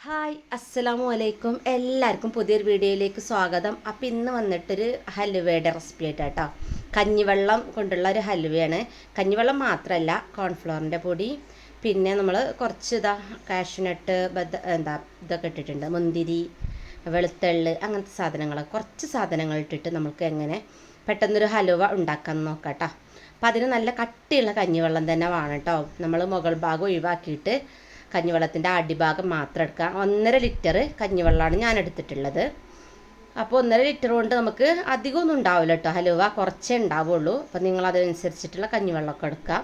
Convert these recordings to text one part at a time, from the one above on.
Hi അസ്സലാമു അലൈക്കും. എല്ലാവർക്കും പുതിയൊരു വീഡിയോയിലേക്ക് സ്വാഗതം. അപ്പോൾ ഇന്ന് വന്നിട്ടൊരു ഹലുവയുടെ റെസിപ്പി ആയിട്ടാട്ടോ. കഞ്ഞിവെള്ളം കൊണ്ടുള്ള ഒരു ഹലുവയാണ്. കഞ്ഞിവെള്ളം മാത്രമല്ല, കോൺഫ്ലവറിൻ്റെ പൊടി, പിന്നെ നമ്മൾ കുറച്ച് കാഷ്യൂനട്ട് ഇതൊക്കെ ഇട്ടിട്ടുണ്ട്, മുന്തിരി, വെളുത്തുള്ളി, അങ്ങനത്തെ സാധനങ്ങൾ, കുറച്ച് സാധനങ്ങൾ ഇട്ടിട്ട് നമുക്ക് എങ്ങനെ പെട്ടെന്നൊരു ഹലുവ ഉണ്ടാക്കാൻ നോക്കാം കേട്ടോ. അപ്പോൾ അതിന് നല്ല കട്ടിയുള്ള കഞ്ഞിവെള്ളം തന്നെ വേണം കേട്ടോ. നമ്മൾ മുകൾ ഭാഗം ഒഴിവാക്കിയിട്ട് കഞ്ഞിവെള്ളത്തിൻ്റെ അടിഭാഗം മാത്രം എടുക്കുക. 1.5 ലിറ്റർ കഞ്ഞിവെള്ളമാണ് ഞാൻ എടുത്തിട്ടുള്ളത്. അപ്പോൾ 1.5 ലിറ്റർ കൊണ്ട് നമുക്ക് അധികമൊന്നും ഉണ്ടാവില്ല കേട്ടോ, ഹലുവ കുറച്ചേ ഉണ്ടാവുള്ളൂ. അപ്പോൾ നിങ്ങൾ അതിനനുസരിച്ചിട്ടുള്ള കഞ്ഞിവെള്ളമൊക്കെ എടുക്കുക.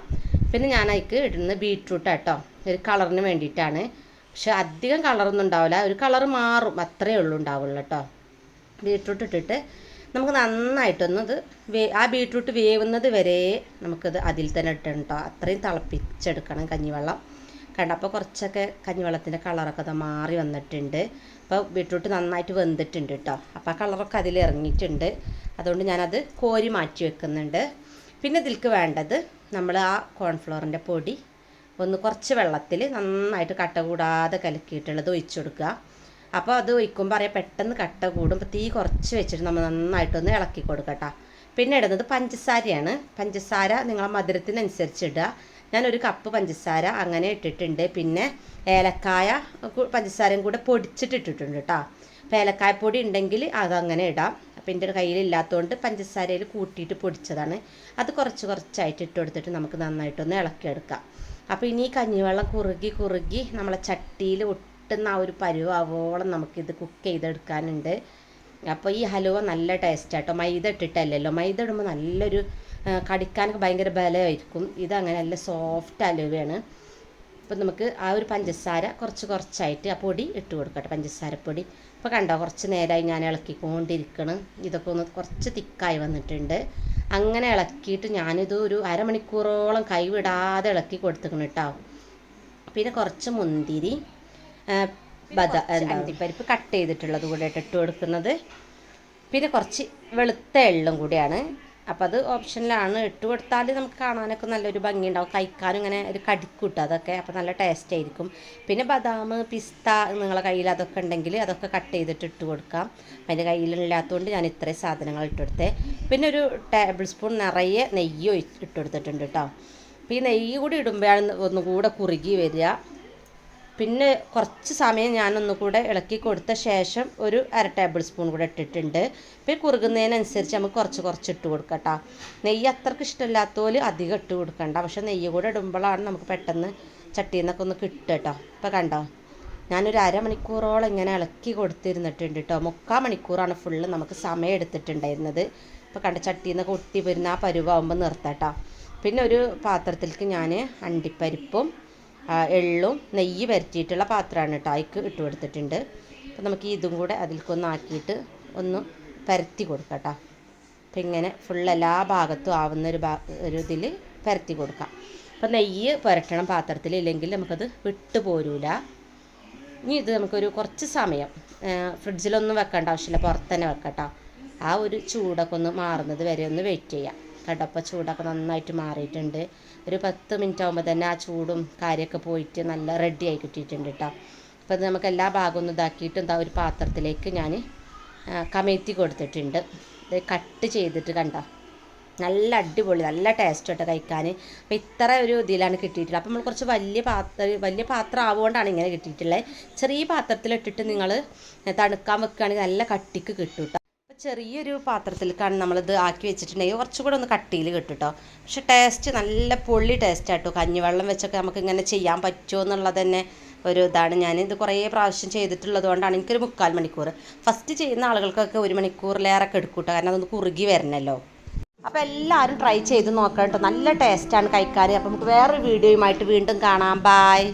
പിന്നെ ഞാൻ അതിലേക്ക് ഇടുന്നത് ബീട്രൂട്ട് കേട്ടോ, ഒരു കളറിന് വേണ്ടിയിട്ടാണ്. പക്ഷെ അധികം കളറൊന്നും ഉണ്ടാവില്ല, ഒരു കളർ മാറും, അത്രയേ ഉള്ളൂ ഉണ്ടാവുള്ളൂ കേട്ടോ. ബീട്രൂട്ട് ഇട്ടിട്ട് നമുക്ക് നന്നായിട്ടൊന്നത് ആ ബീട്രൂട്ട് വേവുന്നത് വരെ നമുക്കത് അതിൽ തന്നെ ഇട്ടണം കേട്ടോ. അത്രയും തിളപ്പിച്ചെടുക്കണം കഞ്ഞിവെള്ളം. കണ്ടപ്പോൾ കുറച്ചൊക്കെ കഞ്ഞിവെള്ളത്തിൻ്റെ കളറൊക്കെ മാറി വന്നിട്ടുണ്ട്. അപ്പോൾ ബീട്രൂട്ട് നന്നായിട്ട് വെന്തിട്ടുണ്ട് കേട്ടോ. അപ്പോൾ ആ കളറൊക്കെ അതിൽ ഇറങ്ങിയിട്ടുണ്ട്. അതുകൊണ്ട് ഞാനത് കോരി മാറ്റി വെക്കുന്നുണ്ട്. പിന്നെ ഇതിലേക്ക് വേണ്ടത് നമ്മൾ ആ കോൺഫ്ലവറിൻ്റെ പൊടി കുറച്ച് വെള്ളത്തിൽ നന്നായിട്ട് കട്ട കൂടാതെ കലക്കിയിട്ടുള്ളത് ഒഴിച്ചു കൊടുക്കുക. അപ്പോൾ അത് ഒഴിക്കുമ്പോൾ അറിയാം പെട്ടെന്ന് കട്ട കൂടും. അപ്പോൾ തീ കുറച്ച് വെച്ചിട്ട് നമ്മൾ നന്നായിട്ടൊന്ന് ഇളക്കി കൊടുക്കട്ടോ. പിന്നെ ഇടുന്നത് പഞ്ചസാരയാണ്. പഞ്ചസാര നിങ്ങളെ മധുരത്തിനനുസരിച്ച് ഇടുക. ഞാനൊരു കപ്പ് പഞ്ചസാര അങ്ങനെ ഇട്ടിട്ടുണ്ട്. പിന്നെ ഏലക്കായ പഞ്ചസാരയും കൂടെ പൊടിച്ചിട്ടിട്ടുണ്ട് കേട്ടോ. അപ്പോൾ ഏലക്കായപ്പൊടി ഉണ്ടെങ്കിൽ അതങ്ങനെ ഇടാം. അപ്പോൾ എൻ്റെ കയ്യിലില്ലാത്തതുകൊണ്ട് പഞ്ചസാരയിൽ കൂട്ടിയിട്ട് പൊടിച്ചതാണ്. അത് കുറച്ചായിട്ട് ഇട്ട് കൊടുത്തിട്ട് നമുക്ക് നന്നായിട്ടൊന്ന് ഇളക്കിയെടുക്കാം. അപ്പോൾ ഇനി കഞ്ഞിവെള്ളം കുറുകി നമ്മളെ ചട്ടിയിൽ ഒട്ടുന്ന ആ ഒരു പരുവാവോളം നമുക്കിത് കുക്ക് ചെയ്തെടുക്കാനുണ്ട്. അപ്പോൾ ഈ ഹലുവ നല്ല ടേസ്റ്റാട്ടോ. മൈദ ഇട്ടിട്ടല്ലല്ലോ, മൈദ ഇടുമ്പോൾ നല്ലൊരു കടിക്കാനൊക്കെ ഭയങ്കര ബലമായിരിക്കും. ഇതങ്ങനെ നല്ല സോഫ്റ്റ് ഹലുവയാണ്. അപ്പോൾ നമുക്ക് ആ ഒരു പഞ്ചസാര കുറച്ചായിട്ട് ആ പൊടി ഇട്ട് കൊടുക്കട്ടെ, പഞ്ചസാരപ്പൊടി. ഇപ്പോൾ കണ്ടോ, കുറച്ച് നേരമായി ഞാൻ ഇളക്കിക്കൊണ്ടിരിക്കണം. ഇതൊക്കെ ഒന്ന് കുറച്ച് തിക്കായി വന്നിട്ടുണ്ട്. അങ്ങനെ ഇളക്കിയിട്ട് ഞാനിത് ഒരു അരമണിക്കൂറോളം കൈവിടാതെ ഇളക്കി കൊടുത്തിക്കണം കേട്ടോ. പിന്നെ കുറച്ച് മുന്തിരി, അണ്ടിപ്പരിപ്പ് കട്ട് ചെയ്തിട്ടുള്ളത് കൂടെ ഇട്ട് കൊടുക്കുന്നത്. പിന്നെ കുറച്ച് വെളുത്ത എള്ളും കൂടിയാണ്. അപ്പോൾ അത് ഓപ്ഷനിലാണ്. ഇട്ട് കൊടുത്താൽ നമുക്ക് കാണാനൊക്കെ നല്ലൊരു ഭംഗിയുണ്ടാവും, കഴിക്കാനും ഇങ്ങനെ ഒരു കടിക്കൂട്ടും അതൊക്കെ. അപ്പോൾ നല്ല ടേസ്റ്റ് ആയിരിക്കും. പിന്നെ ബദാം, പിസ്ത നിങ്ങളെ കയ്യിൽ അതൊക്കെ ഉണ്ടെങ്കിൽ അതൊക്കെ കട്ട് ചെയ്തിട്ട് ഇട്ട് കൊടുക്കാം. അപ്പം എൻ്റെ കയ്യിലില്ലാത്തതുകൊണ്ട് ഞാൻ ഇത്രയും സാധനങ്ങൾ ഇട്ടെടുത്തേ. പിന്നെ ഒരു ടേബിൾ സ്പൂൺ നിറയെ നെയ്യ് ഇട്ട് കൊടുത്തിട്ടുണ്ട് കേട്ടോ. അപ്പോൾ ഈ നെയ്യ് കൂടി ഇടുമ്പോഴാണ് ഒന്നുകൂടെ കുറുകി വരിക. പിന്നെ കുറച്ച് സമയം ഞാനൊന്നുകൂടെ ഇളക്കി കൊടുത്ത ശേഷം ഒരു 1/2 ടേബിൾ സ്പൂൺ കൂടെ ഇട്ടിട്ടുണ്ട്. പിന്നെ കുറുകുന്നതിനനുസരിച്ച് നമുക്ക് കുറച്ച് ഇട്ട് കൊടുക്കാം കേട്ടോ. നെയ്യ് അത്രയ്ക്ക് ഇഷ്ടമില്ലാത്തപോലെ അധികം ഇട്ട് കൊടുക്കണ്ട. പക്ഷേ നെയ്യ് കൂടെ ഇടുമ്പോഴാണ് നമുക്ക് പെട്ടെന്ന് ചട്ടിയിൽ നിന്നൊക്കെ ഒന്ന് കിട്ടുക കേട്ടോ. ഇപ്പോൾ കണ്ടോ, ഞാനൊരു അരമണിക്കൂറോളം ഇങ്ങനെ ഇളക്കി കൊടുത്തിരുന്നിട്ടുണ്ട് കേട്ടോ. 3/4 മണിക്കൂറാണ് ഫുള്ള് നമുക്ക് സമയം എടുത്തിട്ടുണ്ടായിരുന്നത്. ഇപ്പോൾ കണ്ട ചട്ടിയിൽ നിന്നൊക്കെ ഒട്ടി വരുന്ന ആ പരുവാകുമ്പോൾ നിർത്താം കേട്ടോ. പിന്നെ ഒരു പാത്രത്തിലേക്ക് ഞാൻ അണ്ടിപ്പരിപ്പും എള്ളും നെയ്യ് പരത്തിയിട്ടുള്ള പാത്രമാണ് കേട്ടോ, അതിക്ക് ഇട്ട് കൊടുത്തിട്ടുണ്ട്. അപ്പോൾ നമുക്ക് ഇതും കൂടെ അതിൽക്കൊന്നാക്കിയിട്ട് ഒന്ന് പരത്തി കൊടുക്കാം കേട്ടോ. അപ്പം ഇങ്ങനെ ഫുൾ എല്ലാ ഭാഗത്തും ആവുന്ന ഒരു ഇതിൽ പരത്തി കൊടുക്കാം. അപ്പോൾ നെയ്യ് പുരട്ടണം പാത്രത്തിൽ, ഇല്ലെങ്കിൽ നമുക്കത് വിട്ടു പോരൂല. ഇനി ഇത് നമുക്കൊരു കുറച്ച് സമയം ഫ്രിഡ്ജിലൊന്നും വെക്കേണ്ട ആവശ്യമില്ല, പുറത്ത് തന്നെ വെക്കട്ടോ. ആ ഒരു ചൂടൊക്കെ ഒന്ന് മാറുന്നത് വരെ ഒന്ന് വെയിറ്റ് ചെയ്യാം കേട്ടോ. അപ്പോൾ ചൂടൊക്കെ നന്നായിട്ട് മാറിയിട്ടുണ്ട്. ഒരു 10 മിനിറ്റ് ആകുമ്പോൾ തന്നെ ആ ചൂടും കാര്യമൊക്കെ പോയിട്ട് നല്ല റെഡി ആയി കിട്ടിയിട്ടുണ്ട് കേട്ടോ. അപ്പോൾ അത് നമുക്ക് എല്ലാ ഭാഗവും ഒന്ന് ഇതാക്കിയിട്ട് ഒരു പാത്രത്തിലേക്ക് ഞാൻ കമഴ്ത്തി കൊടുത്തിട്ടുണ്ട്. ഇത് കട്ട് ചെയ്തിട്ട് കണ്ടോ, നല്ല അടിപൊളി, നല്ല ടേസ്റ്റ് കേട്ടോ കഴിക്കാൻ. അപ്പോൾ ഇത്ര ഒരു ഇതിലാണ് കിട്ടിയിട്ടുള്ളത്. അപ്പോൾ നമ്മൾ കുറച്ച് വലിയ പാത്രം ആവുകൊണ്ടാണ് ഇങ്ങനെ കിട്ടിയിട്ടുള്ളത്. ചെറിയ പാത്രത്തിലിട്ടിട്ട് നിങ്ങൾ തണുക്കാൻ വെക്കുകയാണെങ്കിൽ നല്ല കട്ടിക്ക് കിട്ടും കേട്ടോ. ചെറിയൊരു പാത്രത്തിലേക്കാണ് നമ്മളിത് ആക്കി വെച്ചിട്ടുണ്ടെങ്കിൽ കുറച്ചുകൂടെ ഒന്ന് കട്ടിയിൽ കിട്ടും കേട്ടോ. പക്ഷെ ടേസ്റ്റ് നല്ല പൊള്ളി ടേസ്റ്റ് ആട്ടോ. കഞ്ഞിവെള്ളം വെച്ചൊക്കെ നമുക്ക് ഇങ്ങനെ ചെയ്യാൻ പറ്റുമോ എന്നുള്ളത് തന്നെ ഒരു ഇതാണ്. ഞാനിത് കുറേ പ്രാവശ്യം ചെയ്തിട്ടുള്ളത് കൊണ്ടാണ് എനിക്കൊരു 3/4 മണിക്കൂർ. ഫസ്റ്റ് ചെയ്യുന്ന ആളുകൾക്കൊക്കെ 1 മണിക്കൂറിലേറൊക്കെ എടുക്കും കേട്ടോ, കാരണം അതൊന്ന് കുറുകി വരണമല്ലോ. അപ്പോൾ എല്ലാവരും ട്രൈ ചെയ്ത് നോക്കാം കേട്ടോ. നല്ല ടേസ്റ്റാണ് കഴിക്കാൻ. അപ്പോൾ നമുക്ക് വേറൊരു വീഡിയോയുമായിട്ട് വീണ്ടും കാണാം. ബായ്.